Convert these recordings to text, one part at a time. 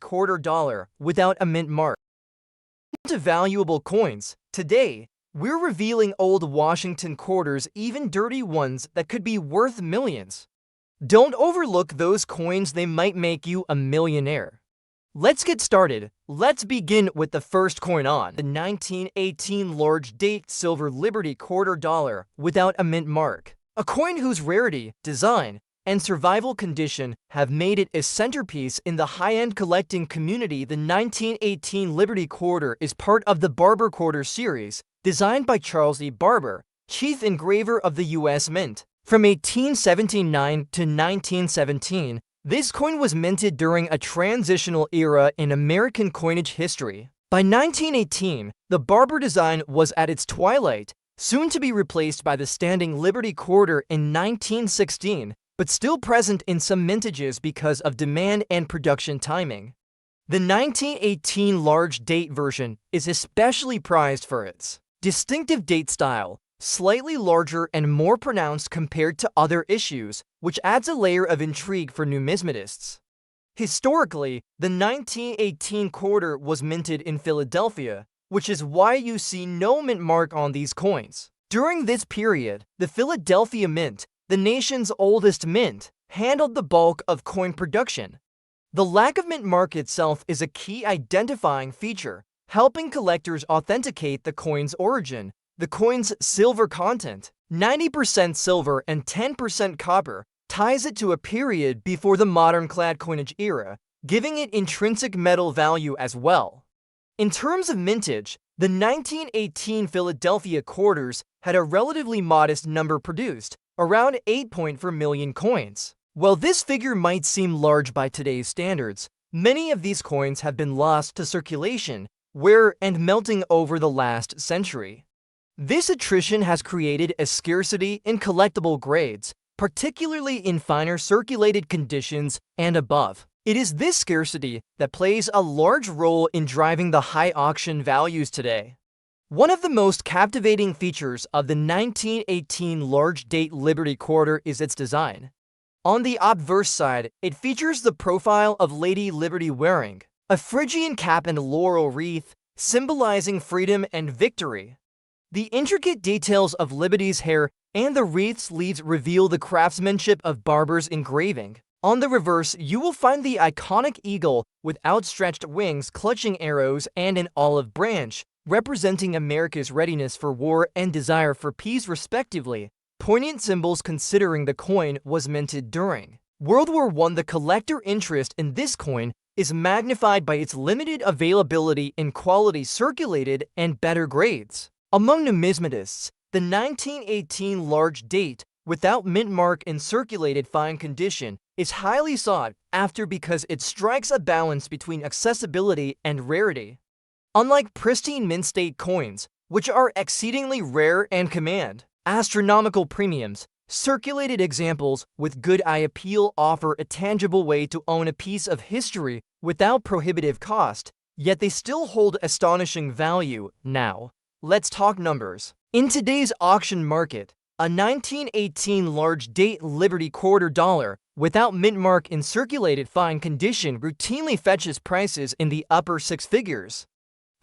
quarter dollar without a mint mark. To valuable coins. Today, we're revealing old Washington quarters, even dirty ones that could be worth millions. Don't overlook those coins, they might make you a millionaire. Let's get started. Let's begin with the first coin on the 1918 large date silver Liberty quarter dollar without a mint mark. A coin whose rarity, design, and survival condition have made it a centerpiece in the high-end collecting community. The 1918 Liberty quarter is part of the Barber Quarter series, designed by Charles E. Barber, chief engraver of the U.S. Mint. From 1879 to 1917, this coin was minted during a transitional era in American coinage history. By 1918, the Barber design was at its twilight, soon to be replaced by the standing Liberty quarter in 1916, but still present in some mintages because of demand and production timing. The 1918 large date version is especially prized for its distinctive date style, slightly larger and more pronounced compared to other issues, which adds a layer of intrigue for numismatists. Historically, the 1918 quarter was minted in Philadelphia, which is why you see no mint mark on these coins. During this period, the Philadelphia Mint, the nation's oldest mint, handled the bulk of coin production. The lack of mint mark itself is a key identifying feature, helping collectors authenticate the coin's origin. The coin's silver content, 90% silver and 10% copper, ties it to a period before the modern clad coinage era, giving it intrinsic metal value as well. In terms of mintage, the 1918 Philadelphia quarters had a relatively modest number produced, around 8.4 million coins. While this figure might seem large by today's standards, many of these coins have been lost to circulation, wear, and melting over the last century. This attrition has created a scarcity in collectible grades, particularly in finer circulated conditions and above. It is this scarcity that plays a large role in driving the high auction values today. One of the most captivating features of the 1918 large date Liberty quarter is its design. On the obverse side, it features the profile of Lady Liberty wearing a Phrygian cap and laurel wreath, symbolizing freedom and victory. The intricate details of Liberty's hair and the wreath's leaves reveal the craftsmanship of Barber's engraving. On the reverse, you will find the iconic eagle with outstretched wings clutching arrows and an olive branch, representing America's readiness for war and desire for peace respectively, poignant symbols considering the coin was minted during World War I. The collector interest in this coin is magnified by its limited availability in quality circulated and better grades. Among numismatists, the 1918 large date without mint mark in circulated fine condition is highly sought after because it strikes a balance between accessibility and rarity. Unlike pristine mint state coins, which are exceedingly rare and command astronomical premiums, circulated examples with good eye appeal offer a tangible way to own a piece of history without prohibitive cost, yet they still hold astonishing value. Now, let's talk numbers. In today's auction market, a 1918 large date Liberty quarter dollar without mint mark in circulated fine condition routinely fetches prices in the upper six figures.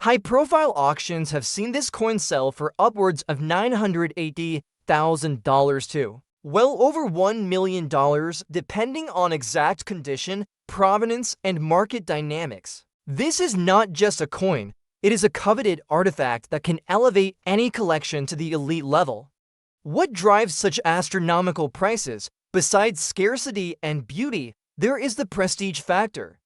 High-profile auctions have seen this coin sell for upwards of $980,000 to well over $1 million, depending on exact condition, provenance, and market dynamics. This is not just a coin, it is a coveted artifact that can elevate any collection to the elite level. What drives such astronomical prices? Besides scarcity and beauty, there is the prestige factor.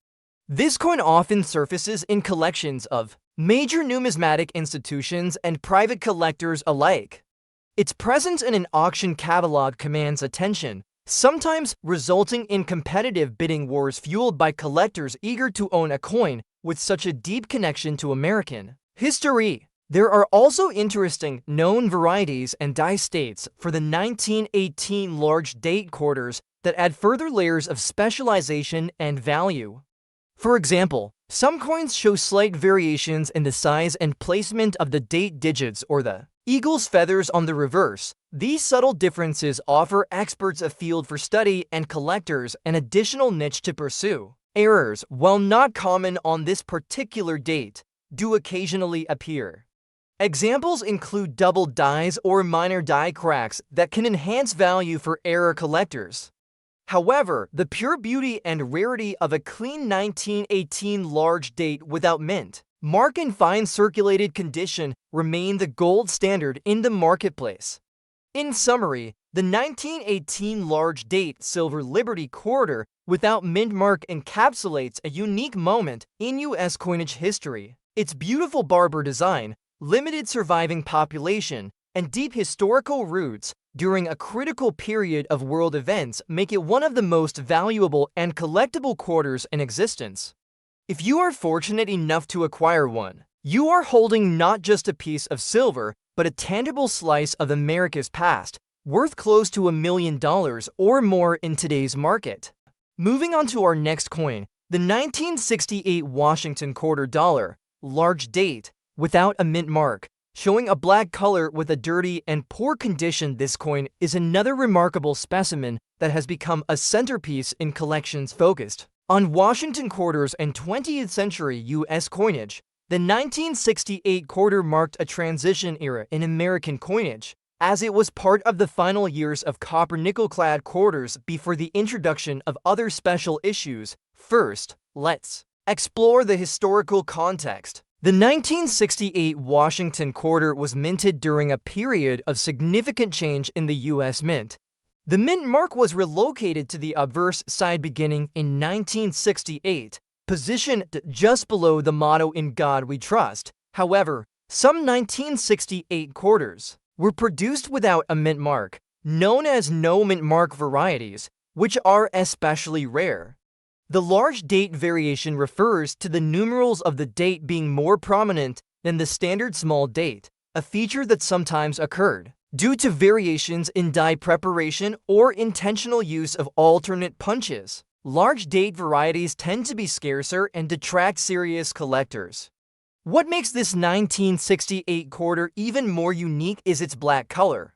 This coin often surfaces in collections of major numismatic institutions and private collectors alike. Its presence in an auction catalog commands attention, sometimes resulting in competitive bidding wars fueled by collectors eager to own a coin with such a deep connection to American history. There are also interesting known varieties and die states for the 1918 large date quarters that add further layers of specialization and value. For example, some coins show slight variations in the size and placement of the date digits or the eagle's feathers on the reverse. These subtle differences offer experts a field for study and collectors an additional niche to pursue. Errors, while not common on this particular date, do occasionally appear. Examples include double dies or minor die cracks that can enhance value for error collectors. However, the pure beauty and rarity of a clean 1918 large date without mint mark in fine circulated condition remain the gold standard in the marketplace. In summary, the 1918 large date Silver Liberty Quarter without mint mark encapsulates a unique moment in U.S. coinage history. Its beautiful Barber design, limited surviving population, and deep historical roots during a critical period of world events make it one of the most valuable and collectible quarters in existence. If you are fortunate enough to acquire one, you are holding not just a piece of silver, but a tangible slice of America's past, worth close to $1 million or more in today's market. Moving on to our next coin, the 1968 Washington quarter dollar, large date, without a mint mark, showing a black color with a dirty and poor condition. This coin is another remarkable specimen that has become a centerpiece in collections focused on Washington quarters and 20th century U.S. coinage. The 1968 quarter marked a transition era in American coinage, as it was part of the final years of copper-nickel-clad quarters before the introduction of other special issues. First, let's explore the historical context. The 1968 Washington quarter was minted during a period of significant change in the U.S. Mint. The mint mark was relocated to the obverse side beginning in 1968, positioned just below the motto "In God We Trust." However, some 1968 quarters were produced without a mint mark, known as no mint mark varieties, which are especially rare. The large date variation refers to the numerals of the date being more prominent than the standard small date, a feature that sometimes occurred due to variations in die preparation or intentional use of alternate punches. Large date varieties tend to be scarcer and detract serious collectors. What makes this 1968 quarter even more unique is its black color.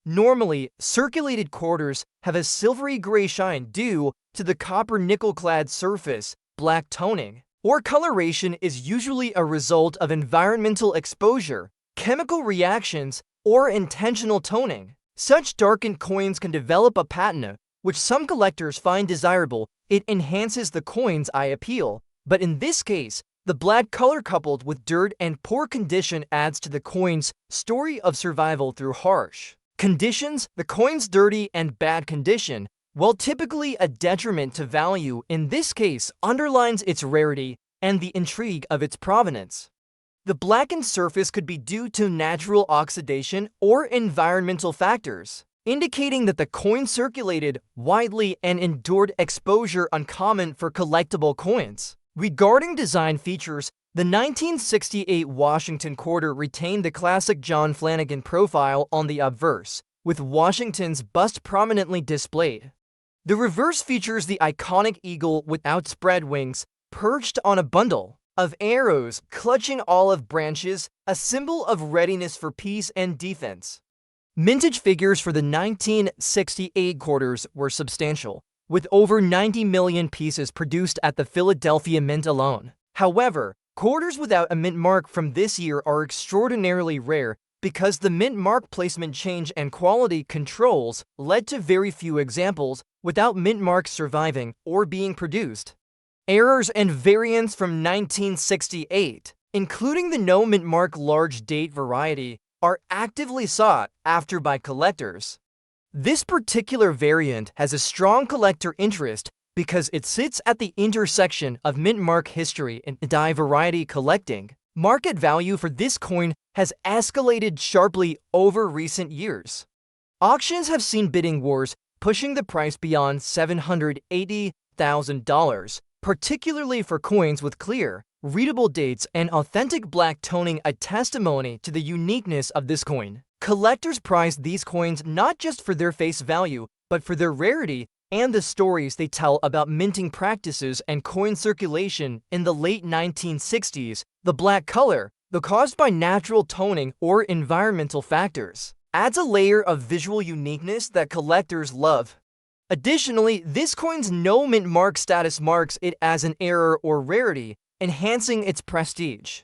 Normally, circulated quarters have a silvery gray shine due to the copper-nickel-clad surface. Black toning or coloration is usually a result of environmental exposure, chemical reactions, or intentional toning. Such darkened coins can develop a patina, which some collectors find desirable. It enhances the coin's eye appeal, but in this case, the black color coupled with dirt and poor condition adds to the coin's story of survival through harsh conditions. The coin's dirty and bad condition, while typically a detriment to value, in this case underlines its rarity and the intrigue of its provenance. The blackened surface could be due to natural oxidation or environmental factors, indicating that the coin circulated widely and endured exposure uncommon for collectible coins. Regarding design features, the 1968 Washington quarter retained the classic John Flanagan profile on the obverse, with Washington's bust prominently displayed. The reverse features the iconic eagle with outspread wings, perched on a bundle of arrows clutching olive branches, a symbol of readiness for peace and defense. Mintage figures for the 1968 quarters were substantial, with over 90 million pieces produced at the Philadelphia Mint alone. However, quarters without a mint mark from this year are extraordinarily rare because the mint mark placement change and quality controls led to very few examples without mint marks surviving or being produced. Errors and variants from 1968, including the no mint mark large date variety, are actively sought after by collectors. This particular variant has a strong collector interest because it sits at the intersection of mint mark history and die variety collecting. Market value for this coin has escalated sharply over recent years. Auctions have seen bidding wars pushing the price beyond $780,000, particularly for coins with clear, readable dates and authentic black toning, a testimony to the uniqueness of this coin. Collectors prize these coins not just for their face value, but for their rarity and the stories they tell about minting practices and coin circulation. In the late 1960s, the black color, though caused by natural toning or environmental factors, adds a layer of visual uniqueness that collectors love. Additionally, this coin's no mint mark status marks it as an error or rarity, enhancing its prestige.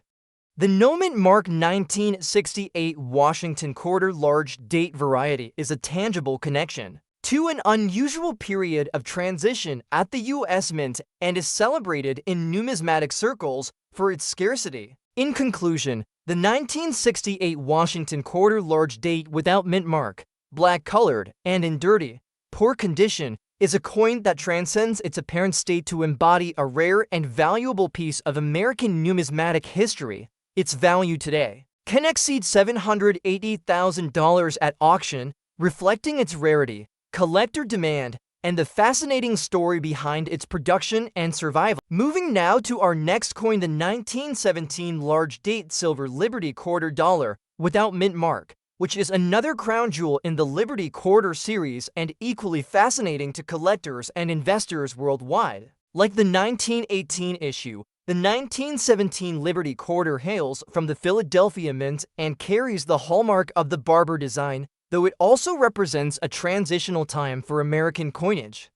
The no mint mark 1968 Washington quarter large date variety is a tangible connection to an unusual period of transition at the U.S. Mint and is celebrated in numismatic circles for its scarcity. In conclusion, the 1968 Washington quarter large date without mint mark, black-colored, and in dirty, poor condition, is a coin that transcends its apparent state to embody a rare and valuable piece of American numismatic history. Its value today can exceed $780,000 at auction, reflecting its rarity, collector demand, and the fascinating story behind its production and survival. Moving now to our next coin, the 1917 large date silver Liberty quarter dollar without mint mark, which is another crown jewel in the Liberty Quarter series and equally fascinating to collectors and investors worldwide. Like the 1918 issue, the 1917 Liberty Quarter hails from the Philadelphia Mint and carries the hallmark of the Barber design, though it also represents a transitional time for American coinage.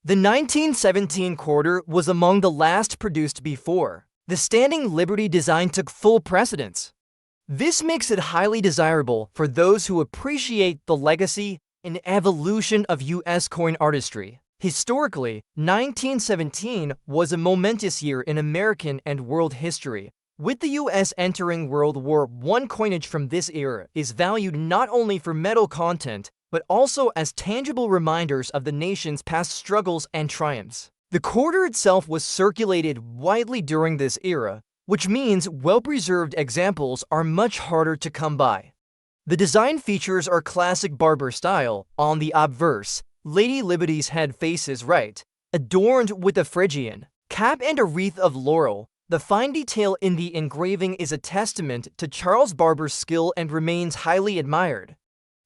The 1917 quarter was among the last produced before the standing Liberty design took full precedence. This makes it highly desirable for those who appreciate the legacy and evolution of U.S. coin artistry. Historically, 1917 was a momentous year in American and world history. With the U.S. entering World War I, coinage from this era is valued not only for metal content, but also as tangible reminders of the nation's past struggles and triumphs. The quarter itself was circulated widely during this era, which means well-preserved examples are much harder to come by. The design features are classic Barber style. On the obverse, Lady Liberty's head faces right, adorned with a Phrygian cap and a wreath of laurel. The fine detail in the engraving is a testament to Charles Barber's skill and remains highly admired.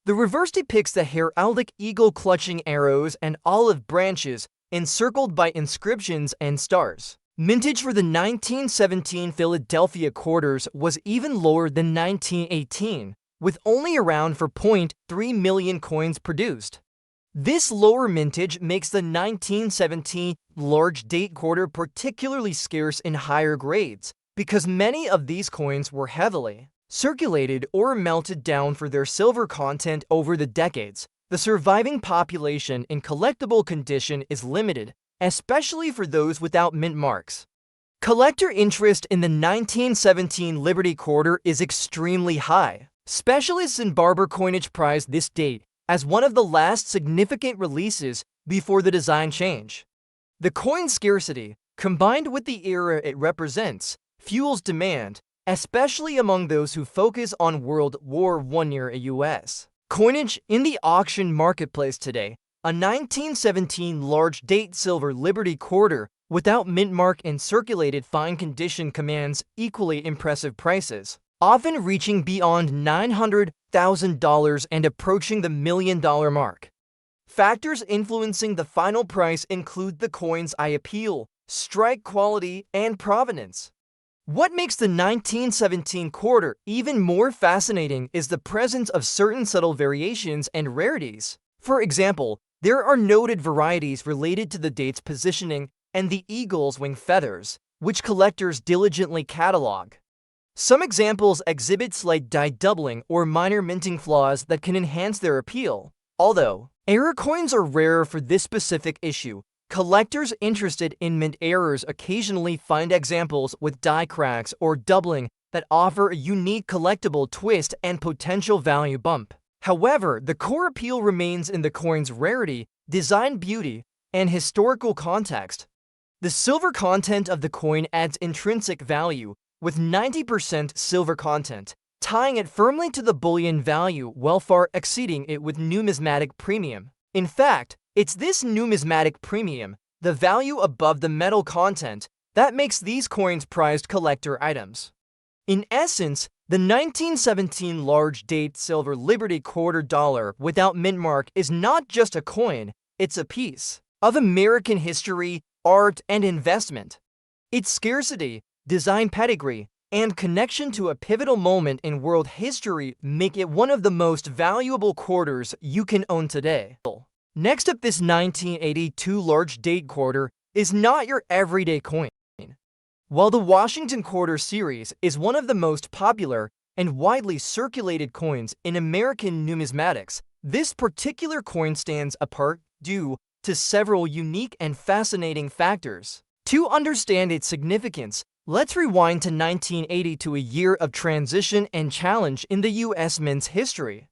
The reverse depicts the heraldic eagle clutching arrows and olive branches encircled by inscriptions and stars. Mintage for the 1917 Philadelphia quarters was even lower than 1918, with only around 4.3 million coins produced. This lower mintage makes the 1917 large date quarter particularly scarce in higher grades, because many of these coins were heavily circulated or melted down for their silver content over the decades. The surviving population in collectible condition is limited, especially for those without mint marks. Collector interest in the 1917 Liberty Quarter is extremely high. Specialists in Barber coinage prize this date as one of the last significant releases before the design change. The coin's scarcity, combined with the era it represents, fuels demand, especially among those who focus on World War I-era U.S. coinage. In the auction marketplace today, a 1917 large date silver Liberty quarter without mint mark and circulated fine condition commands equally impressive prices, often reaching beyond $900,000 and approaching the $1 million mark. Factors influencing the final price include the coin's eye appeal, strike quality, and provenance. What makes the 1917 quarter even more fascinating is the presence of certain subtle variations and rarities. For example, there are noted varieties related to the date's positioning and the eagle's wing feathers, which collectors diligently catalog. Some examples exhibit slight die doubling or minor minting flaws that can enhance their appeal. Although error coins are rare for this specific issue, collectors interested in mint errors occasionally find examples with die cracks or doubling that offer a unique collectible twist and potential value bump. However, the core appeal remains in the coin's rarity, design beauty, and historical context. The silver content of the coin adds intrinsic value, with 90% silver content, tying it firmly to the bullion value while far exceeding it with numismatic premium. In fact, it's this numismatic premium, the value above the metal content, that makes these coins prized collector items. In essence, the 1917 large date silver Liberty quarter dollar without mint mark is not just a coin, it's a piece of American history, art, and investment. Its scarcity, design pedigree, and connection to a pivotal moment in world history make it one of the most valuable quarters you can own today. Next up, this 1982 large date quarter is not your everyday coin. While the Washington Quarter series is one of the most popular and widely circulated coins in American numismatics, this particular coin stands apart due to several unique and fascinating factors. To understand its significance, let's rewind to 1980, to a year of transition and challenge in the U.S. mint's history.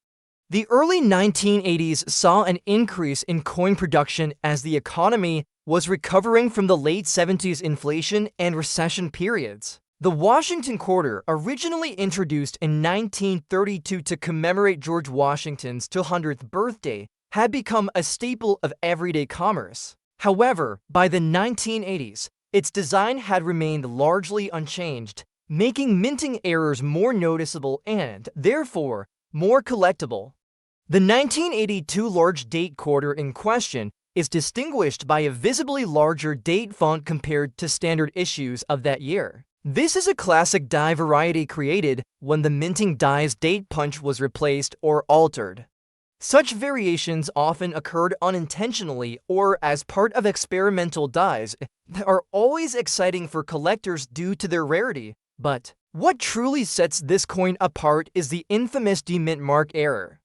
The early 1980s saw an increase in coin production as the economy was recovering from the late 70s inflation and recession periods. The Washington Quarter, originally introduced in 1932 to commemorate George Washington's 200th birthday, had become a staple of everyday commerce. However, by the 1980s, its design had remained largely unchanged, making minting errors more noticeable and, therefore, more collectible. The 1982 large date quarter in question is distinguished by a visibly larger date font compared to standard issues of that year. This is a classic die variety created when the minting die's date punch was replaced or altered. Such variations often occurred unintentionally or as part of experimental dies that are always exciting for collectors due to their rarity. But what truly sets this coin apart is the infamous demint mark error.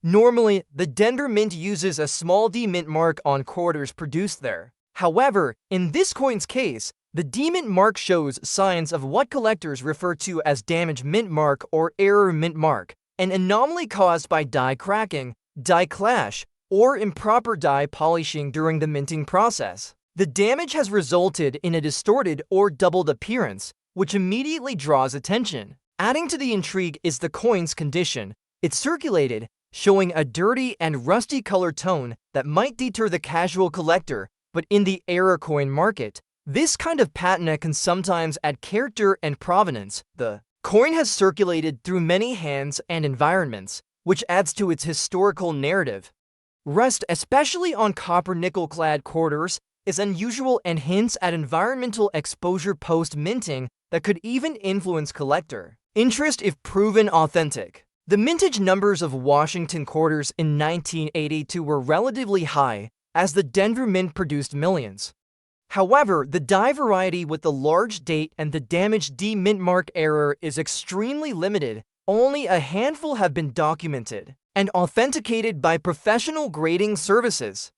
Normally, the Denver Mint uses a small demint mark on quarters produced there. However, in this coin's case, the demint mark shows signs of what collectors refer to as damaged mint mark or error mint mark, an anomaly caused by die cracking, die clash, or improper die polishing during the minting process. The damage has resulted in a distorted or doubled appearance, which immediately draws attention. Adding to the intrigue is the coin's condition. It's circulated, showing a dirty and rusty color tone that might deter the casual collector, but in the error coin market, this kind of patina can sometimes add character and provenance. The coin has circulated through many hands and environments, which adds to its historical narrative. Rust, especially on copper-nickel-clad quarters, is unusual and hints at environmental exposure post-minting that could even influence collector interest if proven authentic. The mintage numbers of Washington quarters in 1982 were relatively high, as the Denver Mint produced millions. However, the die variety with the large date and the damaged demint mark error is extremely limited. Only a handful have been documented and authenticated by professional grading services.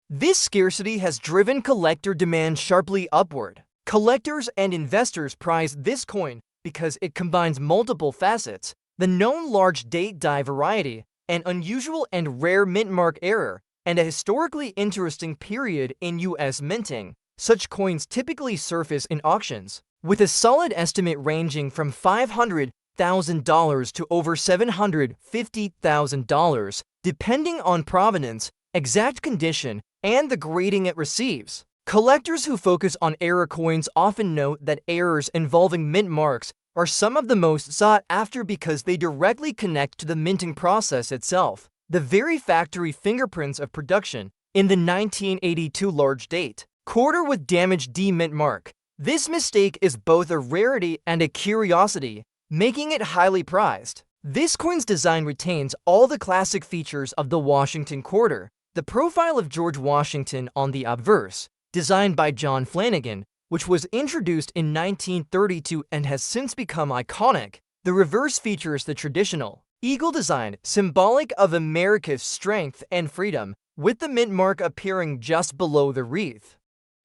This scarcity has driven collector demand sharply upward. Collectors and investors prize this coin because it combines multiple facets: the known large date die variety, an unusual and rare mint mark error, and a historically interesting period in U.S. minting. Such coins typically surface in auctions, with a solid estimate ranging from $500,000 to over $750,000, depending on provenance, exact condition, and the grading it receives. Collectors who focus on error coins often note that errors involving mint marks are some of the most sought after because they directly connect to the minting process itself, the very factory fingerprints of production. In the 1982 large date quarter with damaged demint mark, this mistake is both a rarity and a curiosity, making it highly prized. This coin's design retains all the classic features of the Washington Quarter: the profile of George Washington on the obverse, designed by John Flanagan, which was introduced in 1932 and has since become iconic. The reverse features the traditional eagle design, symbolic of America's strength and freedom, with the mint mark appearing just below the wreath.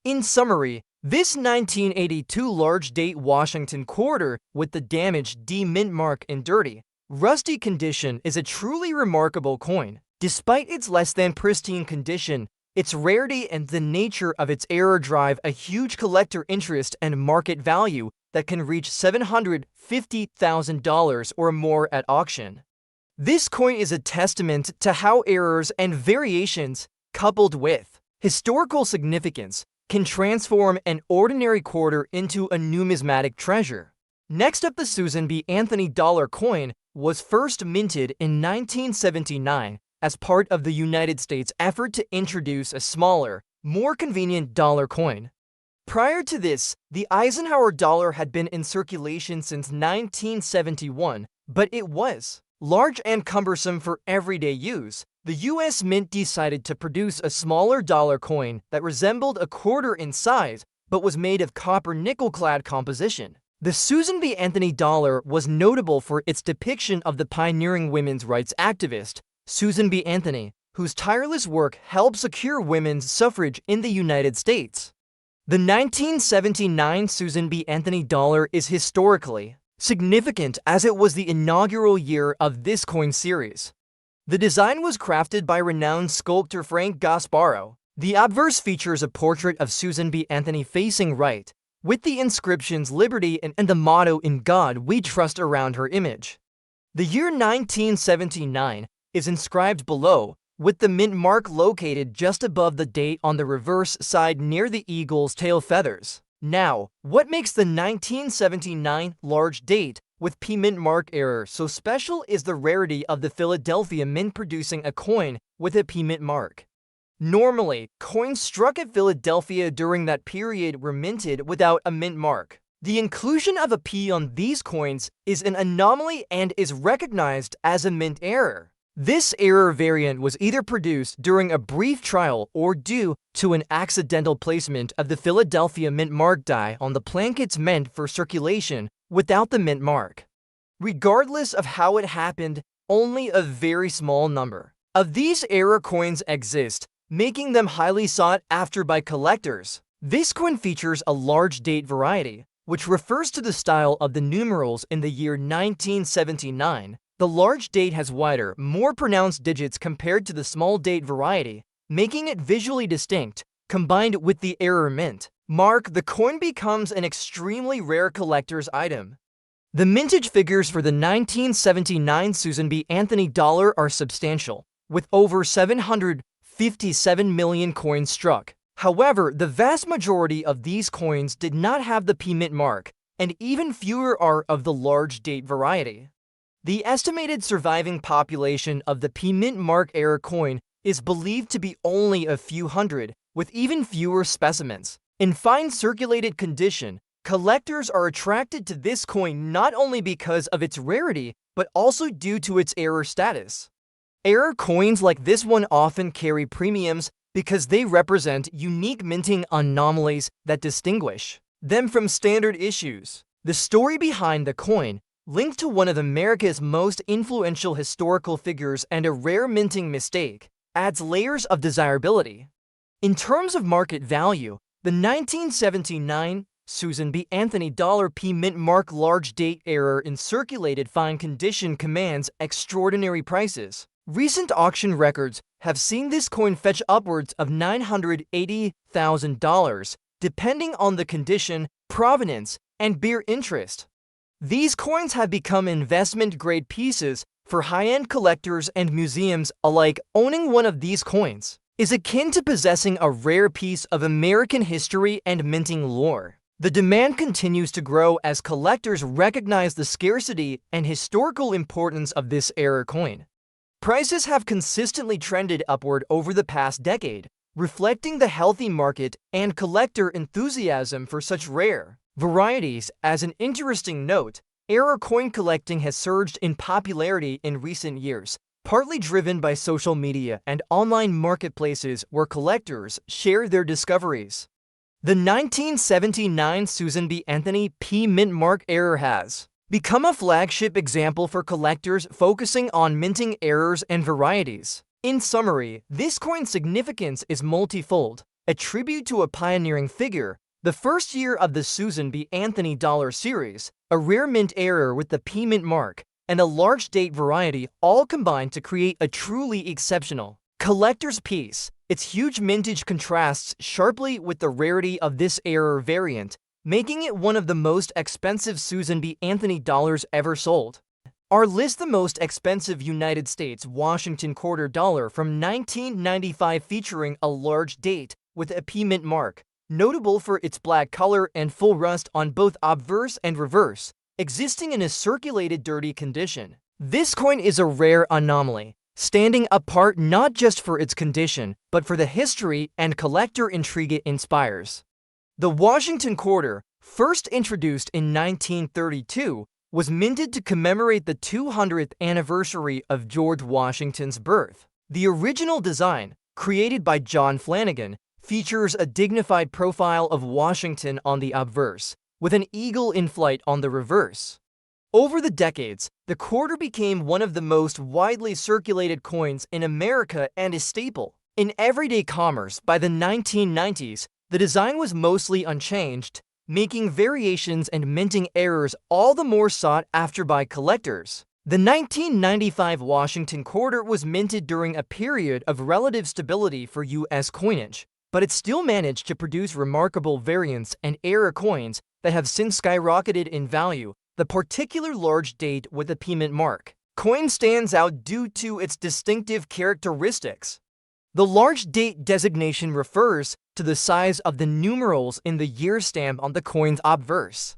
In summary, this 1982 large date Washington Quarter with the damaged demint mark in dirty, rusty condition is a truly remarkable coin. Despite its less than pristine condition, its rarity and the nature of its error drive a huge collector interest and market value that can reach $750,000 or more at auction. This coin is a testament to how errors and variations, coupled with historical significance, can transform an ordinary quarter into a numismatic treasure. Next up, the Susan B. Anthony dollar coin was first minted in 1979 as part of the United States' effort to introduce a smaller, more convenient dollar coin. Prior to this, the Eisenhower dollar had been in circulation since 1971, but it was large and cumbersome for everyday use. the U.S. Mint decided to produce a smaller dollar coin that resembled a quarter in size but was made of copper nickel-clad composition. The Susan B. Anthony dollar was notable for its depiction of the pioneering women's rights activist, Susan B. Anthony, whose tireless work helped secure women's suffrage in the United States. The 1979 Susan B. Anthony dollar is historically significant as it was the inaugural year of this coin series. The design was crafted by renowned sculptor Frank Gasparro. The obverse features a portrait of Susan B. Anthony facing right, with the inscriptions Liberty and the motto In God We Trust around her image. The year 1979 is inscribed below, with the mint mark located just above the date on the reverse side near the eagle's tail feathers. Now, what makes the 1979 large date with P mint mark error so special is the rarity of the Philadelphia Mint producing a coin with a P mint mark. Normally, coins struck at Philadelphia during that period were minted without a mint mark. The inclusion of a P on these coins is an anomaly and is recognized as a mint error. This error variant was either produced during a brief trial or due to an accidental placement of the Philadelphia mint mark die on the plankets meant for circulation without the mint mark. Regardless of how it happened, only a very small number of these error coins exist, making them highly sought after by collectors. This coin features a large date variety, which refers to the style of the numerals in the year 1979. The large date has wider, more pronounced digits compared to the small date variety, making it visually distinct. Combined with the error mint mark, the coin becomes an extremely rare collector's item. The mintage figures for the 1979 Susan B. Anthony dollar are substantial, with over 757 million coins struck. However, the vast majority of these coins did not have the P mint mark, and even fewer are of the large date variety. The estimated surviving population of the P mint mark error coin is believed to be only a few hundred, with even fewer specimens. In fine circulated condition, collectors are attracted to this coin not only because of its rarity, but also due to its error status. Error coins like this one often carry premiums because they represent unique minting anomalies that distinguish them from standard issues. The story behind the coin, linked to one of America's most influential historical figures and a rare minting mistake, adds layers of desirability. In terms of market value, the 1979 Susan B. Anthony dollar P mint mark large date error in circulated fine condition commands extraordinary prices. Recent auction records have seen this coin fetch upwards of $980,000, depending on the condition, provenance, and bear interest. These coins have become investment-grade pieces for high-end collectors and museums alike. Owning one of these coins is akin to possessing a rare piece of American history and minting lore. The demand continues to grow as collectors recognize the scarcity and historical importance of this error coin. Prices have consistently trended upward over the past decade, reflecting the healthy market and collector enthusiasm for such rare varieties. As an interesting note, error coin collecting has surged in popularity in recent years, partly driven by social media and online marketplaces where collectors share their discoveries. The 1979 Susan B. Anthony P mint mark error has become a flagship example for collectors focusing on minting errors and varieties. In summary, this coin's significance is multifold, a tribute to a pioneering figure, the first year of the Susan B. Anthony dollar series, a rare mint error with the P mint mark, and a large date variety all combined to create a truly exceptional collector's piece. Its huge mintage contrasts sharply with the rarity of this error variant, making it one of the most expensive Susan B. Anthony dollars ever sold. Our list the most expensive United States Washington quarter dollar from 1995 featuring a large date with a P mint mark, notable for its black color and full rust on both obverse and reverse, existing in a circulated dirty condition. This coin is a rare anomaly, standing apart not just for its condition, but for the history and collector intrigue it inspires. The Washington quarter, first introduced in 1932, was minted to commemorate the 200th anniversary of George Washington's birth. The original design, created by John Flanagan, features a dignified profile of Washington on the obverse, with an eagle in flight on the reverse. Over the decades, the quarter became one of the most widely circulated coins in America and a staple. In everyday commerce by the 1990s, the design was mostly unchanged, making variations and minting errors all the more sought after by collectors. The 1995 Washington quarter was minted during a period of relative stability for U.S. coinage, but it still managed to produce remarkable variants and error coins that have since skyrocketed in value. The particular large date with the P-mint mark coin stands out due to its distinctive characteristics. The large date designation refers to the size of the numerals in the year stamp on the coin's obverse.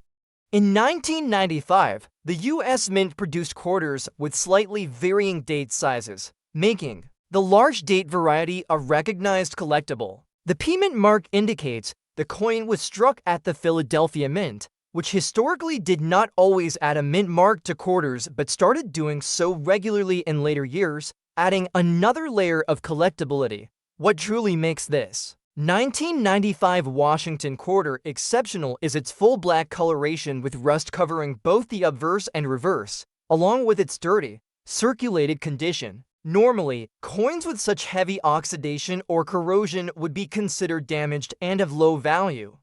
In 1995, the U.S. Mint produced quarters with slightly varying date sizes, making the large date variety a recognized collectible. The P-mint mark indicates the coin was struck at the Philadelphia Mint, which historically did not always add a mint mark to quarters but started doing so regularly in later years, adding another layer of collectability. What truly makes this 1995 Washington quarter exceptional is its full black coloration with rust covering both the obverse and reverse, along with its dirty, circulated condition. Normally, coins with such heavy oxidation or corrosion would be considered damaged and of low value.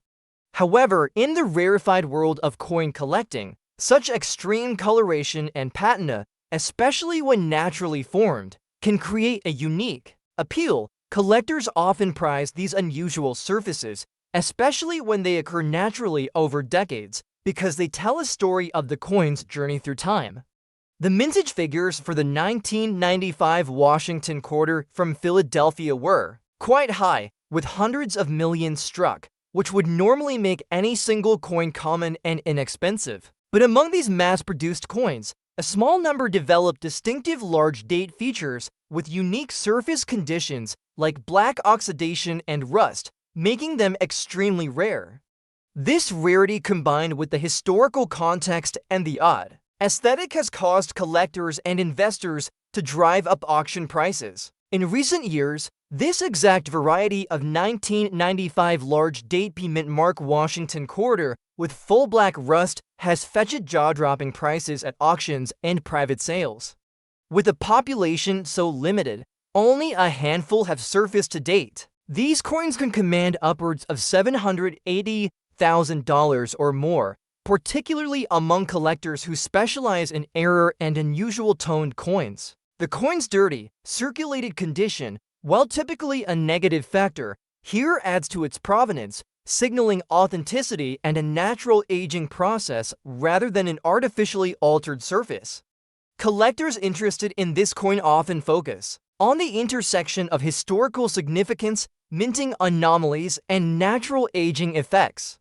However, in the rarefied world of coin collecting, such extreme coloration and patina, especially when naturally formed, can create a unique appeal. Collectors often prize these unusual surfaces, especially when they occur naturally over decades, because they tell a story of the coin's journey through time. The mintage figures for the 1995 Washington quarter from Philadelphia were quite high, with hundreds of millions struck, which would normally make any single coin common and inexpensive. But among these mass-produced coins, a small number developed distinctive large date features with unique surface conditions like black oxidation and rust, making them extremely rare. This rarity combined with the historical context and the odd aesthetic has caused collectors and investors to drive up auction prices. In recent years, this exact variety of 1995 large date P-mint mark Washington quarter with full black rust has fetched jaw-dropping prices at auctions and private sales. With a population so limited, only a handful have surfaced to date. These coins can command upwards of $780,000 or more, particularly among collectors who specialize in error and unusual toned coins. The coin's dirty, circulated condition, while typically a negative factor, here adds to its provenance, signaling authenticity and a natural aging process rather than an artificially altered surface. Collectors interested in this coin often focus on the intersection of historical significance, minting anomalies, and natural aging effects.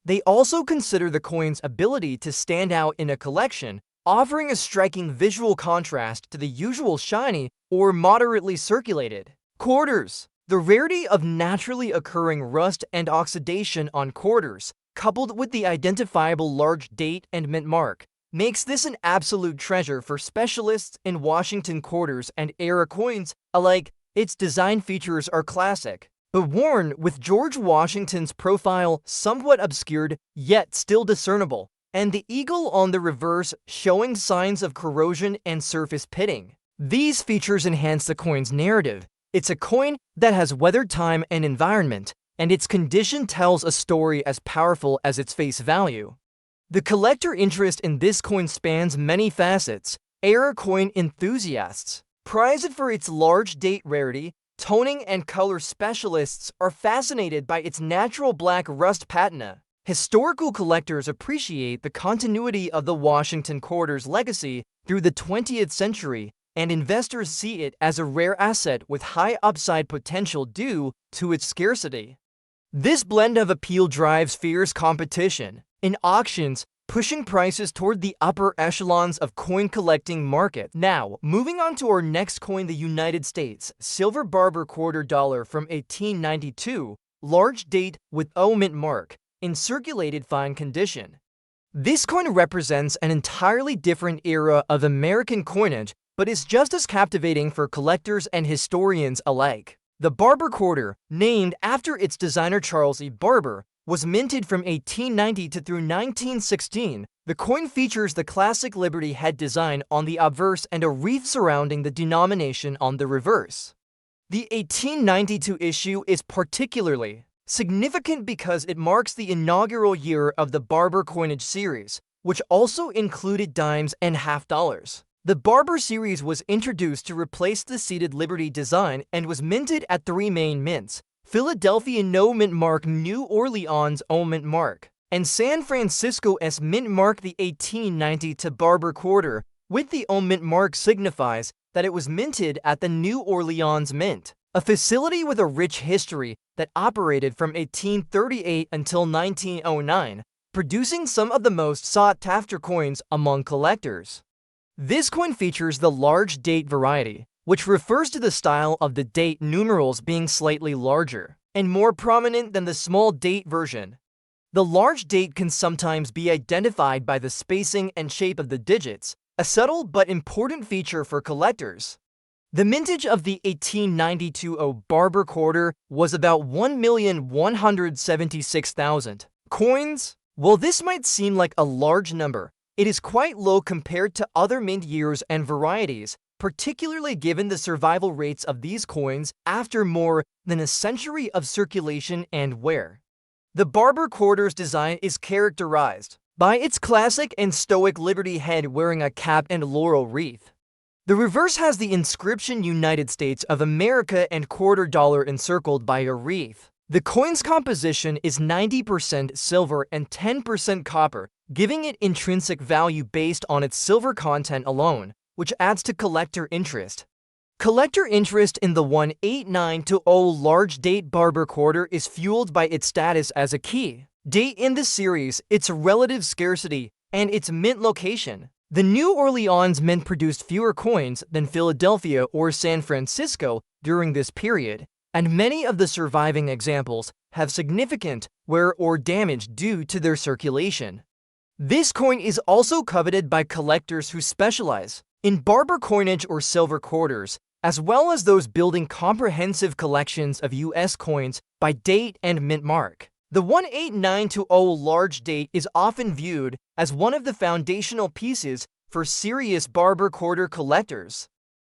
They also consider the coin's ability to stand out in a collection, offering a striking visual contrast to the usual shiny or moderately circulated quarters. The rarity of naturally occurring rust and oxidation on quarters, coupled with the identifiable large date and mint mark, makes this an absolute treasure for specialists in Washington quarters and era coins alike. Its design features are classic, but worn with George Washington's profile somewhat obscured yet still discernible, and the eagle on the reverse showing signs of corrosion and surface pitting. These features enhance the coin's narrative. It's a coin that has weathered time and environment, and its condition tells a story as powerful as its face value. The collector interest in this coin spans many facets. Era coin enthusiasts prize it for its large date rarity. Toning and color specialists are fascinated by its natural black rust patina. Historical collectors appreciate the continuity of the Washington quarter's legacy through the 20th century, and investors see it as a rare asset with high upside potential due to its scarcity. This blend of appeal drives fierce competition in auctions, pushing prices toward the upper echelons of coin collecting market. Now, moving on to our next coin, the United States silver Barber Quarter dollar from 1892, large date with O mint mark, in circulated fine condition. This coin represents an entirely different era of American coinage, but is just as captivating for collectors and historians alike. The Barber Quarter, named after its designer Charles E. Barber, was minted from 1890 to through 1916. The coin features the classic Liberty head design on the obverse and a wreath surrounding the denomination on the reverse. The 1892 issue is particularly significant because it marks the inaugural year of the Barber coinage series, which also included dimes and half dollars. The Barber series was introduced to replace the seated Liberty design and was minted at three main mints: Philadelphia No Mint Mark, New Orleans O Mint Mark, and San Francisco's Mint Mark. The 1890 to Barber Quarter with the O Mint Mark signifies that it was minted at the New Orleans Mint, a facility with a rich history that operated from 1838 until 1909, producing some of the most sought-after coins among collectors. This coin features the large date variety, which refers to the style of the date numerals being slightly larger and more prominent than the small date version. The large date can sometimes be identified by the spacing and shape of the digits, a subtle but important feature for collectors. The mintage of the 1892 Barber Quarter was about 1,176,000 coins. While this might seem like a large number, it is quite low compared to other mint years and varieties, particularly given the survival rates of these coins after more than a century of circulation and wear. The Barber Quarter's design is characterized by its classic and stoic Liberty head wearing a cap and laurel wreath. The reverse has the inscription United States of America and quarter dollar encircled by a wreath. The coin's composition is 90% silver and 10% copper, giving it intrinsic value based on its silver content alone, which adds to collector interest. Collector interest in the 1892 large date Barber Quarter is fueled by its status as a key date in the series, its relative scarcity, and its mint location. The New Orleans Mint produced fewer coins than Philadelphia or San Francisco during this period, and many of the surviving examples have significant wear or damage due to their circulation. This coin is also coveted by collectors who specialize in Barber coinage or silver quarters, as well as those building comprehensive collections of U.S. coins by date and mint mark. The 1892 large date is often viewed as one of the foundational pieces for serious Barber Quarter collectors.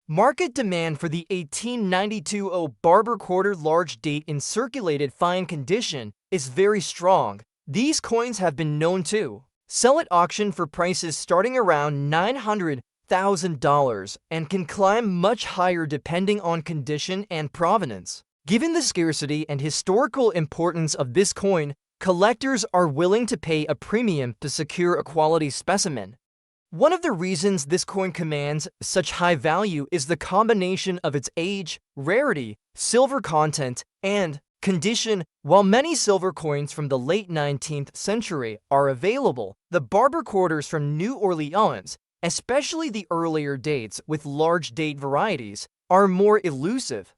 Market demand for the 1892 Barber Quarter large date in circulated fine condition is very strong. These coins have been known to sell at auction for prices starting around $900,000 and can climb much higher depending on condition and provenance. Given the scarcity and historical importance of this coin, collectors are willing to pay a premium to secure a quality specimen. One of the reasons this coin commands such high value is the combination of its age, rarity, silver content, and condition. While many silver coins from the late 19th century are available, the Barber Quarters from New Orleans, especially the earlier dates with large date varieties, are more elusive.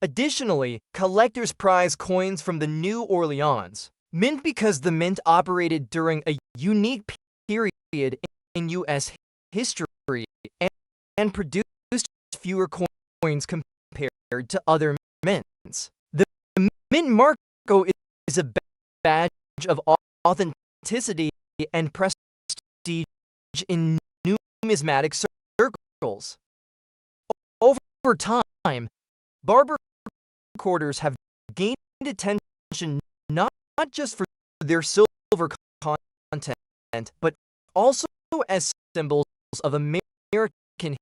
Additionally, collectors prize coins from the New Orleans Mint because the mint operated during a unique period in U.S. history and produced fewer coins compared to other mints. The mint mark is a badge of authenticity and prestige in numismatic circles. Over time, Barber Quarters have gained attention not just for their silver content, but also as symbols of American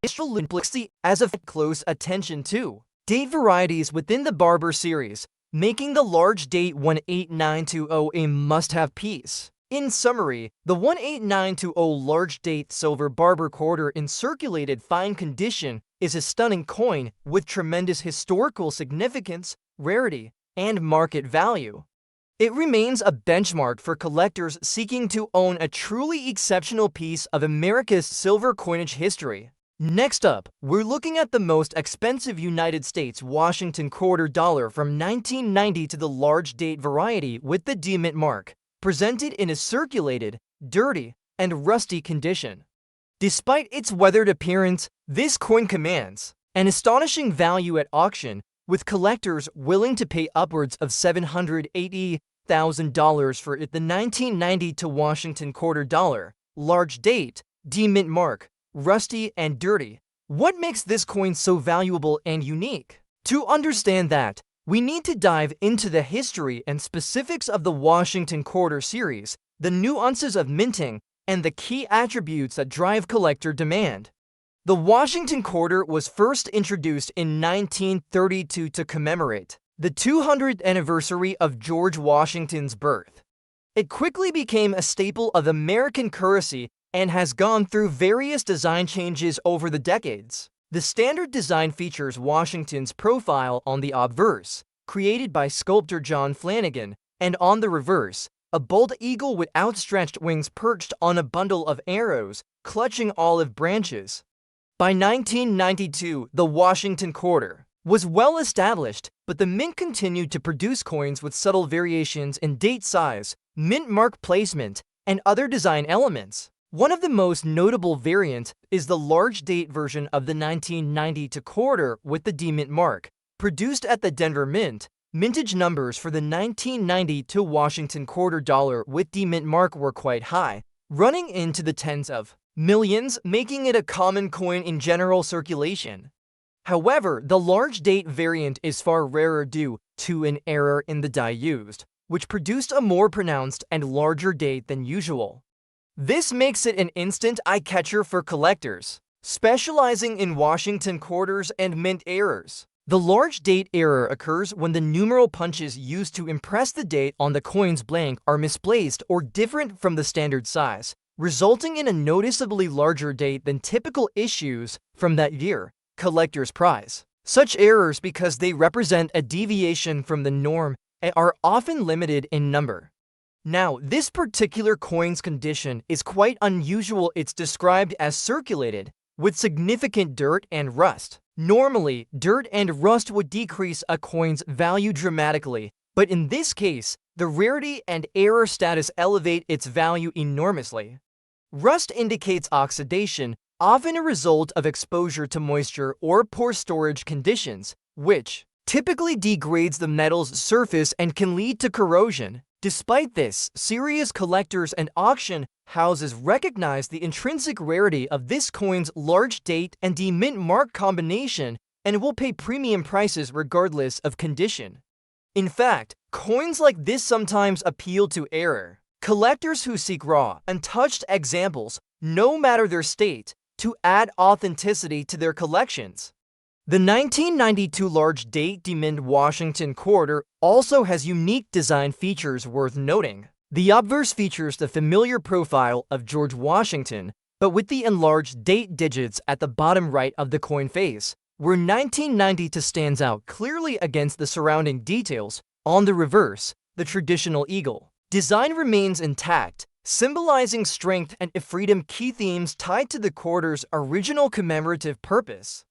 history as a close attention to date varieties within the Barber series, making the large date 18920 a must-have piece. In summary, the 18920 large date silver Barber Quarter in circulated fine condition is a stunning coin with tremendous historical significance, rarity, and market value. It remains a benchmark for collectors seeking to own a truly exceptional piece of America's silver coinage history. Next up, we're looking at the most expensive United States Washington quarter dollar from 1990 to the large date variety with the D-Mint mark, presented in a circulated, dirty, and rusty condition. Despite its weathered appearance, this coin commands an astonishing value at auction, with collectors willing to pay upwards of $780,000 for it. The 1990 to Washington quarter dollar, large date, D-mint mark, rusty and dirty. What makes this coin so valuable and unique? To understand that, we need to dive into the history and specifics of the Washington quarter series, the nuances of minting, and the key attributes that drive collector demand. The Washington quarter was first introduced in 1932 to commemorate the 200th anniversary of George Washington's birth. It quickly became a staple of American currency and has gone through various design changes over the decades. The standard design features Washington's profile on the obverse, created by sculptor John Flanagan, and on the reverse, a bald eagle with outstretched wings perched on a bundle of arrows, clutching olive branches. By 1992, the Washington quarter was well established, but the mint continued to produce coins with subtle variations in date size, mint mark placement, and other design elements. One of the most notable variants is the large date version of the 1990 quarter with the D-mint mark, produced at the Denver Mint. Mintage numbers for the 1990 Washington quarter dollar with D-mint mark were quite high, running into the tens of millions, making it a common coin in general circulation. However, the large date variant is far rarer due to an error in the die used, which produced a more pronounced and larger date than usual. This makes it an instant eye-catcher for collectors, specializing in Washington quarters and mint errors. The large date error occurs when the numeral punches used to impress the date on the coin's blank are misplaced or different from the standard size, resulting in a noticeably larger date than typical issues from that year. Collector's prize. Such errors, because they represent a deviation from the norm, are often limited in number. Now, this particular coin's condition is quite unusual. It's described as circulated, with significant dirt and rust. Normally, dirt and rust would decrease a coin's value dramatically, but in this case, the rarity and error status elevate its value enormously. Rust indicates oxidation, often a result of exposure to moisture or poor storage conditions, which typically degrades the metal's surface and can lead to corrosion. Despite this, serious collectors and auction houses recognize the intrinsic rarity of this coin's large date and D-mint mark combination and will pay premium prices regardless of condition. In fact, coins like this sometimes appeal to error collectors who seek raw, untouched examples, no matter their state, to add authenticity to their collections. The 1992 large date D-mint Washington quarter also has unique design features worth noting. The obverse features the familiar profile of George Washington, but with the enlarged date digits at the bottom right of the coin face, where 1990 stands out clearly against the surrounding details. On the reverse, the traditional eagle design remains intact, symbolizing strength and freedom, key themes tied to the quarter's original commemorative purpose.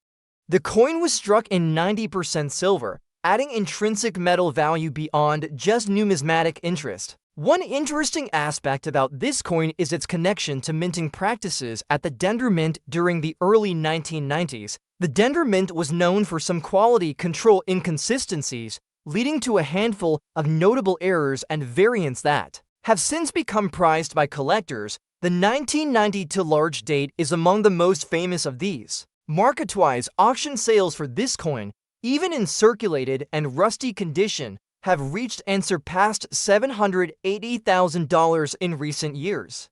The coin was struck in 90% silver, adding intrinsic metal value beyond just numismatic interest. One interesting aspect about this coin is its connection to minting practices at the Denver Mint during the early 1990s. The Denver Mint was known for some quality control inconsistencies, leading to a handful of notable errors and variants that have since become prized by collectors. The 1990 large date is among the most famous of these. Market-wise, auction sales for this coin, even in circulated and rusty condition, have reached and surpassed $780,000 in recent years.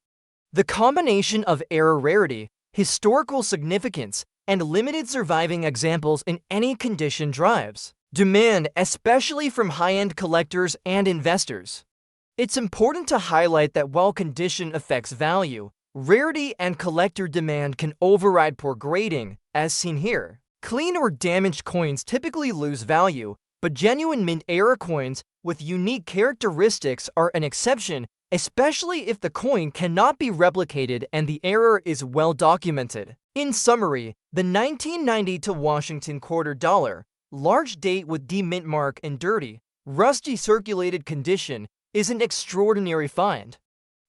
The combination of error rarity, historical significance, and limited surviving examples in any condition drives demand, especially from high-end collectors and investors. It's important to highlight that while condition affects value, rarity and collector demand can override poor grading, as seen here. Clean or damaged coins typically lose value, but genuine mint error coins with unique characteristics are an exception, especially if the coin cannot be replicated and the error is well documented. In summary, the 1990 Washington quarter dollar, large date with D-mint mark and dirty, rusty circulated condition, is an extraordinary find.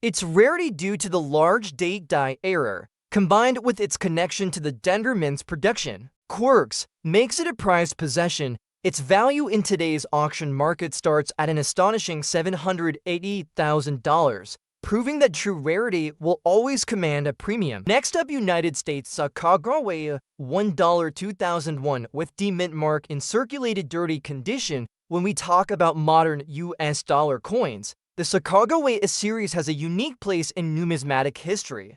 Its rarity due to the large date die error, combined with its connection to the Denver Mint's production quirks, makes it a prized possession. Its value in today's auction market starts at an astonishing $780,000, proving that true rarity will always command a premium. Next up, United States Sacagawea $1 2001 with D-mint mark in circulated dirty condition. When we talk about modern US dollar coins, the Sacagawea series has a unique place in numismatic history.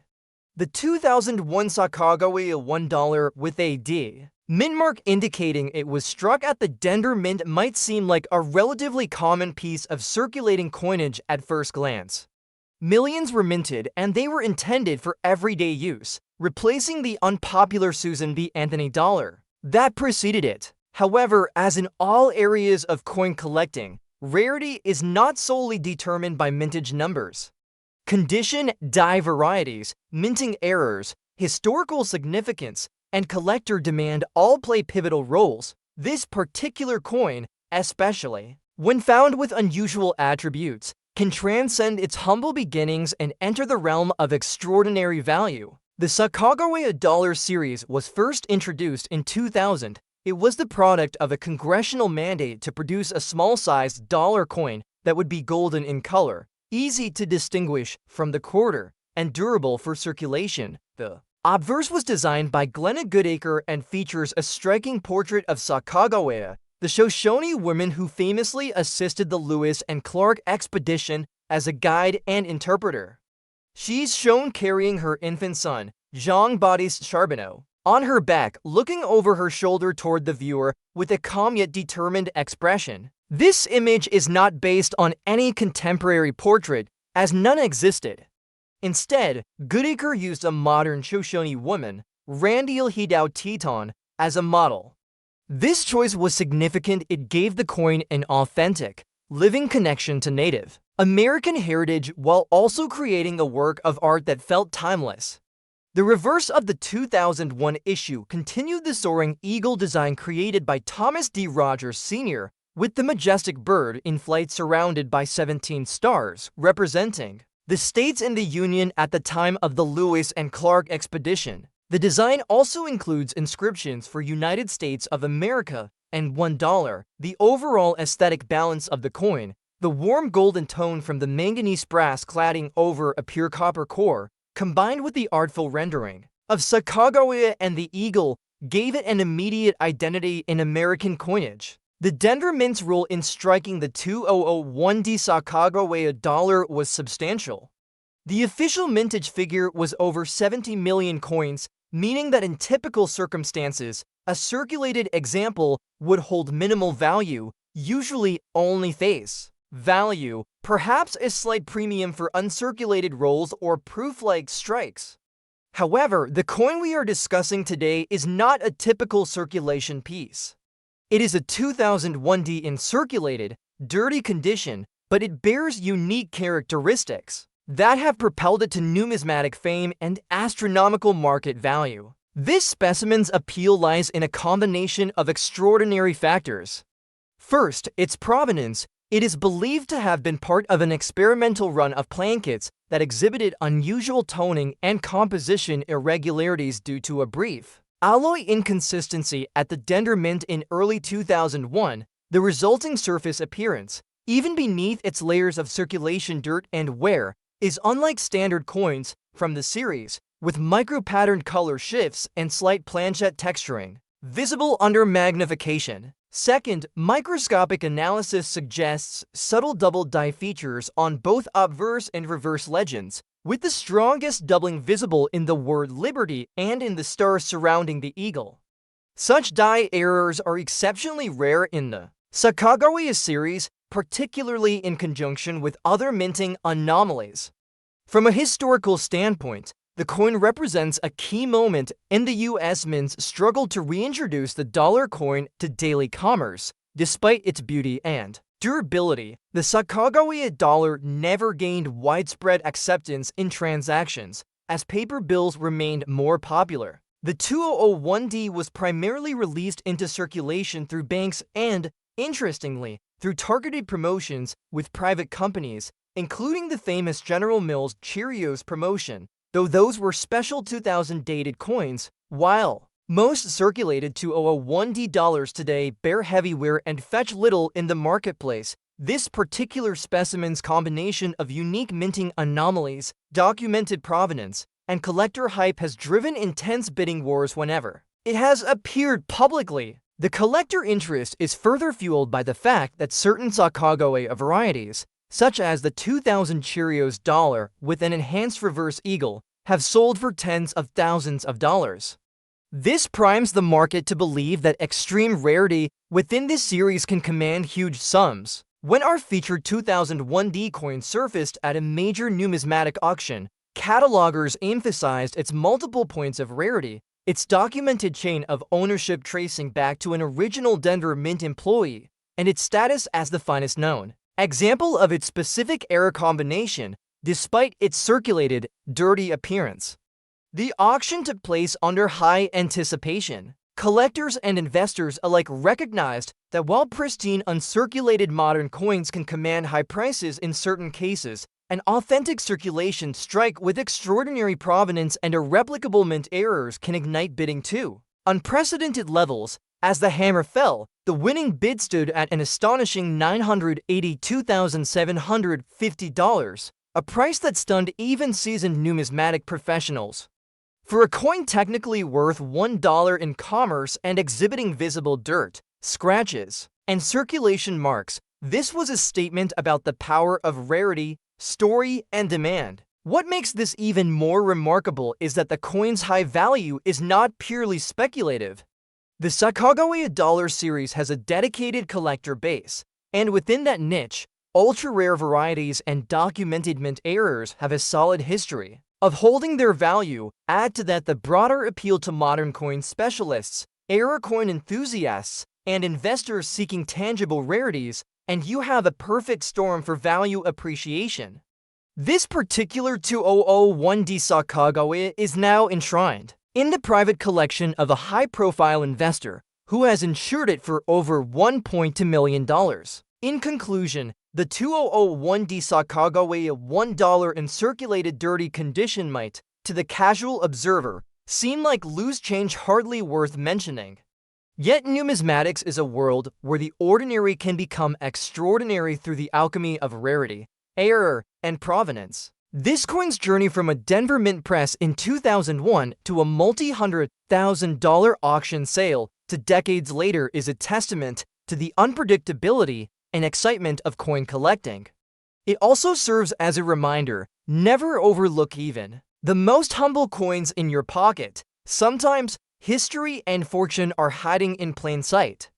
The 2001 Sacagawea $1 with a D mint mark indicating it was struck at the Denver Mint might seem like a relatively common piece of circulating coinage at first glance. Millions were minted and they were intended for everyday use, replacing the unpopular Susan B. Anthony dollar that preceded it. However, as in all areas of coin collecting, rarity is not solely determined by mintage numbers. Condition, die varieties, minting errors, historical significance, and collector demand all play pivotal roles. This particular coin, especially when found with unusual attributes, can transcend its humble beginnings and enter the realm of extraordinary value. The Sacagawea Dollar series was first introduced in 2000. It was the product of a congressional mandate to produce a small-sized dollar coin that would be golden in color, easy to distinguish from the quarter, and durable for circulation. The obverse was designed by Glenna Goodacre and features a striking portrait of Sacagawea, the Shoshone woman who famously assisted the Lewis and Clark expedition as a guide and interpreter. She's shown carrying her infant son, Jean-Baptiste Charbonneau, on her back, looking over her shoulder toward the viewer with a calm yet determined expression. This image is not based on any contemporary portrait, as none existed. Instead, Goodacre used a modern Shoshone woman, Randile Hidao Teton, as a model. This choice was significant. It gave the coin an authentic, living connection to Native American heritage while also creating a work of art that felt timeless. The reverse of the 2001 issue continued the soaring eagle design created by Thomas D. Rogers Sr., with the majestic bird in flight surrounded by 17 stars, representing the states in the Union at the time of the Lewis and Clark expedition. The design also includes inscriptions for United States of America and $1. The overall aesthetic balance of the coin, the warm golden tone from the manganese brass cladding over a pure copper core, combined with the artful rendering of Sacagawea and the eagle, gave it an immediate identity in American coinage. The Denver Mint's role in striking the 2001 Sacagawea dollar was substantial. The official mintage figure was over 70 million coins, meaning that in typical circumstances, a circulated example would hold minimal value, usually only face value, perhaps a slight premium for uncirculated rolls or proof-like strikes. However, the coin we are discussing today is not a typical circulation piece. It is a 2001 in circulated, dirty condition, but it bears unique characteristics that have propelled it to numismatic fame and astronomical market value. This specimen's appeal lies in a combination of extraordinary factors. First, its provenance. It is believed to have been part of an experimental run of plankets that exhibited unusual toning and composition irregularities due to a brief alloy inconsistency at the Denver Mint in early 2001. The resulting surface appearance, even beneath its layers of circulation dirt and wear, is unlike standard coins from the series, with micro-patterned color shifts and slight planchet texturing, visible under magnification. Second, microscopic analysis suggests subtle double die features on both obverse and reverse legends, with the strongest doubling visible in the word liberty and in the stars surrounding the eagle. Such die errors are exceptionally rare in the Sacagawea series, particularly in conjunction with other minting anomalies. From a historical standpoint, the coin represents a key moment in the U.S. Mint's struggle to reintroduce the dollar coin to daily commerce. Despite its beauty and durability, the Sacagawea dollar never gained widespread acceptance in transactions, as paper bills remained more popular. The 2001 was primarily released into circulation through banks and, interestingly, through targeted promotions with private companies, including the famous General Mills Cheerios promotion. though those were special 2000 dated coins, while most circulated 2001D dollars today bear heavy wear and fetch little in the marketplace. This particular specimen's combination of unique minting anomalies, documented provenance, and collector hype has driven intense bidding wars whenever it has appeared publicly. The collector interest is further fueled by the fact that certain Sacagawea varieties, such as the 2000 Cheerios dollar with an enhanced reverse eagle, have sold for tens of thousands of dollars. This primes the market to believe that extreme rarity within this series can command huge sums. When our featured 2001D coin surfaced at a major numismatic auction, catalogers emphasized its multiple points of rarity, its documented chain of ownership tracing back to an original Denver Mint employee, and its status as the finest known example of its specific era combination, despite its circulated, dirty appearance. The auction took place under high anticipation. Collectors and investors alike recognized that while pristine, uncirculated modern coins can command high prices in certain cases, an authentic circulation strike with extraordinary provenance and irreplicable mint errors can ignite bidding to unprecedented levels. As the hammer fell, the winning bid stood at an astonishing $982,750, a price that stunned even seasoned numismatic professionals. For a coin technically worth $1 in commerce and exhibiting visible dirt, scratches, and circulation marks, this was a statement about the power of rarity, story, and demand. What makes this even more remarkable is that the coin's high value is not purely speculative. The Sacagawea Dollar series has a dedicated collector base, and within that niche, ultra-rare varieties and documented mint errors have a solid history of holding their value. Add to that the broader appeal to modern coin specialists, error coin enthusiasts, and investors seeking tangible rarities, and you have a perfect storm for value appreciation. This particular 2001D Sacagawea is now enshrined in the private collection of a high-profile investor who has insured it for over $1.2 million. In conclusion, the 2001D Sacagawea $1 in circulated dirty condition might, to the casual observer, seem like loose change hardly worth mentioning. Yet numismatics is a world where the ordinary can become extraordinary through the alchemy of rarity, error, and provenance. This coin's journey from a Denver mint press in 2001 to a multi-$100,000 auction sale to decades later is a testament to the unpredictability and excitement of coin collecting. It also serves as a reminder, never overlook even the most humble coins in your pocket. Sometimes history and fortune are hiding in plain sight.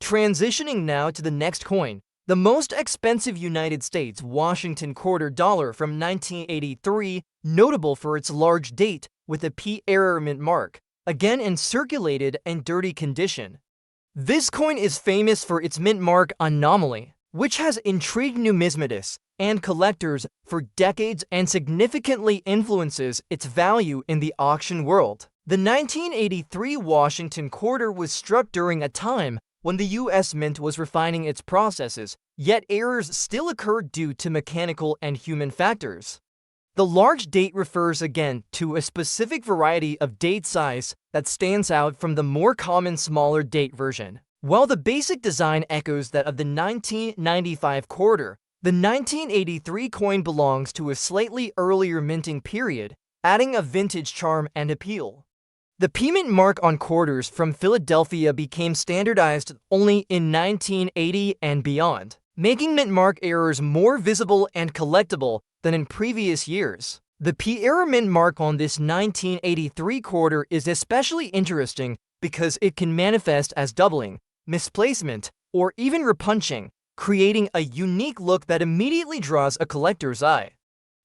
Transitioning now to the next coin, the most expensive United States Washington quarter dollar from 1983, notable for its large date with a P-error mint mark, again in circulated and dirty condition. This coin is famous for its mint mark anomaly, which has intrigued numismatists and collectors for decades and significantly influences its value in the auction world. The 1983 Washington quarter was struck during a time when the U.S. Mint was refining its processes, yet errors still occurred due to mechanical and human factors. The large date refers again to a specific variety of date size that stands out from the more common smaller date version. While the basic design echoes that of the 1995 quarter, the 1983 coin belongs to a slightly earlier minting period, adding a vintage charm and appeal. The P-mint mark on quarters from Philadelphia became standardized only in 1980 and beyond, making mint mark errors more visible and collectible than in previous years. The P-error mint mark on this 1983 quarter is especially interesting because it can manifest as doubling, misplacement, or even repunching, creating a unique look that immediately draws a collector's eye.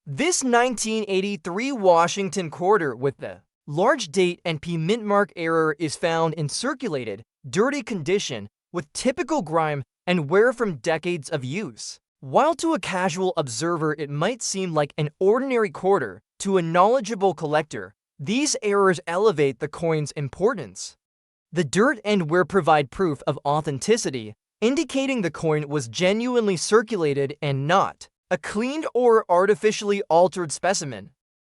This 1983 Washington quarter with the large date and P-mint mark error is found in circulated, dirty condition with typical grime and wear from decades of use. While to a casual observer it might seem like an ordinary quarter, to a knowledgeable collector, these errors elevate the coin's importance. The dirt and wear provide proof of authenticity, indicating the coin was genuinely circulated and not a cleaned or artificially altered specimen.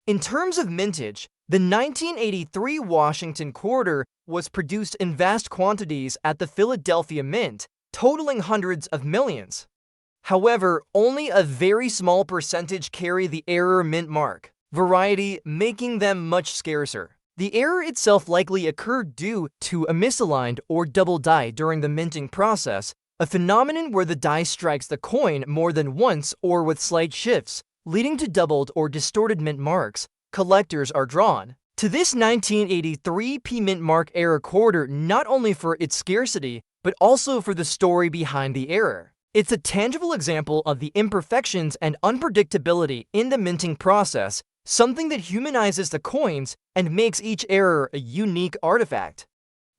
In terms of mintage, the 1983 Washington Quarter was produced in vast quantities at the Philadelphia Mint, totaling hundreds of millions. However, only a very small percentage carry the error mint mark variety, making them much scarcer. The error itself likely occurred due to a misaligned or double die during the minting process, a phenomenon where the die strikes the coin more than once or with slight shifts, leading to doubled or distorted mint marks. Collectors are drawn to this 1983 P mint mark error quarter not only for its scarcity, but also for the story behind the error. It's a tangible example of the imperfections and unpredictability in the minting process, something that humanizes the coins and makes each error a unique artifact.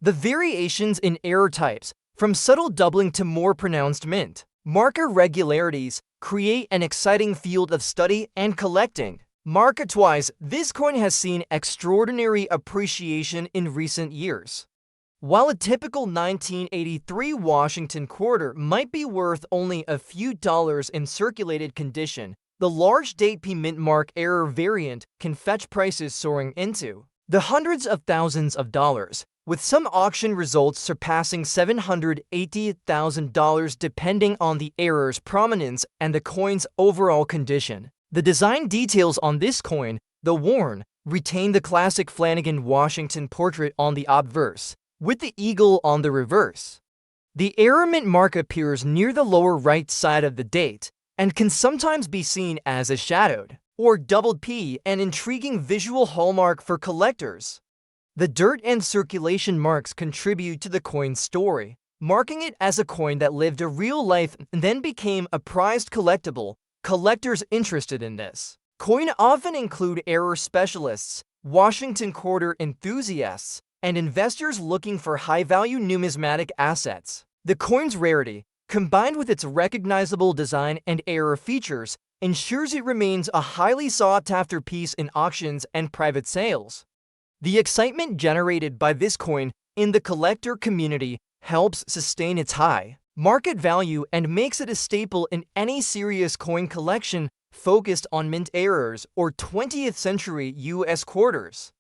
The variations in error types, from subtle doubling to more pronounced mint mark irregularities, create an exciting field of study and collecting. Market-wise, this coin has seen extraordinary appreciation in recent years. While a typical 1983 Washington Quarter might be worth only a few dollars in circulated condition, the large date P mint mark error variant can fetch prices soaring into the hundreds of thousands of dollars, with some auction results surpassing $780,000 depending on the error's prominence and the coin's overall condition. The design details on this coin, though worn, retain the classic Flanagan Washington portrait on the obverse, with the eagle on the reverse. The error mint mark appears near the lower right side of the date and can sometimes be seen as a shadowed or doubled P, an intriguing visual hallmark for collectors. The dirt and circulation marks contribute to the coin's story, marking it as a coin that lived a real life and then became a prized collectible. Collectors interested in this coin often include error specialists, Washington Quarter enthusiasts, and investors looking for high-value numismatic assets. The coin's rarity, combined with its recognizable design and error features, ensures it remains a highly sought-after piece in auctions and private sales. The excitement generated by this coin in the collector community helps sustain its high market value and makes it a staple in any serious coin collection focused on mint errors or 20th century U.S. quarters.